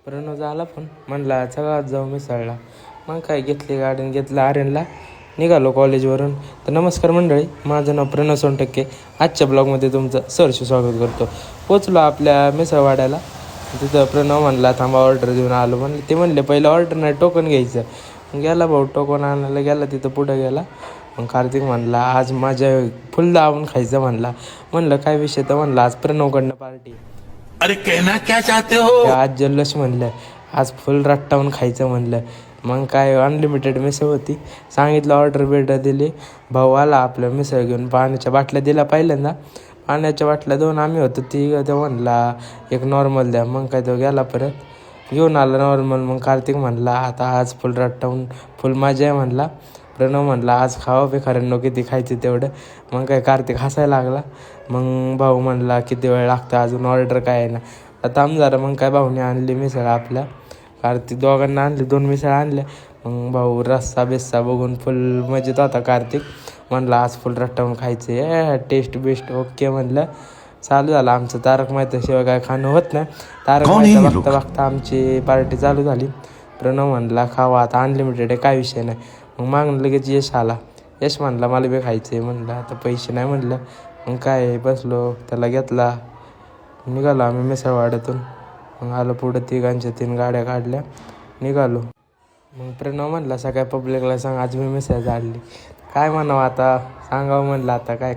प्रणव झाला पण म्हणला सगळ्यात जाऊ मिसळला. मग काय घेतली गाडीने घेतलं आर्यनला, निघालो कॉलेजवरून. तर नमस्कार मंडळी, माझं नाव प्रणव सोनटक्के. आजच्या ब्लॉगमध्ये तुमचं सहर्ष स्वागत करतो. पोचलो आपल्या मिसळवाड्याला. तिथं प्रणव म्हणला थांबा ऑर्डर देऊन आलो. म्हणले ते म्हणले पहिलं ऑर्डर नाही टोकन घ्यायचं. गेला भाऊ टोकन आणायला गेला, तिथं पुढं गेला. मग कार्तिक म्हणला आज माझ्या फुल दावून खायचं म्हणला. म्हणलं काय विषय, तर म्हणला आज प्रणवकडनं पार्टी. अरे कहना क्या चाहते हो? आज जल्लोष म्हणलं, आज फुल रट्टावून खायचं म्हणलं. मग काय अनलिमिटेड मिसळ होती. सांगितलं ऑर्डर बिर्डर दिली. भाऊ आला आपलं मिसळ घेऊन. पाण्याच्या बाटल्या दिला पहिल्यांदा. पाण्याच्या बाटल्या 2 आम्ही होतो, ती तो म्हणला एक नॉर्मल द्या. मग काय तो गेला परत घेऊन आला नॉर्मल. मग कार्तिक म्हणला आता आज फुल रट्टावून फुल मजा आहे म्हणला. प्रणव म्हणला आज खावं बेकारांनो, किती खायचं तेवढं. मग काय कार्तिक हसायला लागला. मग भाऊ म्हणला किती वेळ लागतं अजून ऑर्डर काय आहे ना, आता आम जरा. मग काय भाऊने आणली मिसळ आपल्या. कार्तिक दोघांना आणली, 2 मिसळ आणल्या. मग भाऊ रस्सा बिस्सा बघून फुल मजेत होता कार्तिक. म्हणला आज फुल रट्टावून खायचं टेस्ट बेस्ट ओके म्हणलं. चालू झालं आमचं तारक मेहताशिवाय काय खाणं होत नाही. तारक मेहता बघता बघता आमची पार्टी चालू झाली. प्रणव म्हणला खावा आता अनलिमिटेड आहे, काय विषय नाही. मग मागून लगेच यश आला. यश म्हणला मला बी खायचं आहे. म्हणलं आता पैसे नाही म्हणलं. मग काय बसलो, त्याला घेतला. निघालो आम्ही मिसळवाड्यातून. मग आलो पुढं 3 गाड्या काढल्या, निघालो. मग प्रणव म्हणला सगळ्या पब्लिकला सांग आज मी मिसळ झाडली. काय म्हणावं आता, सांगावं म्हणलं आता काय.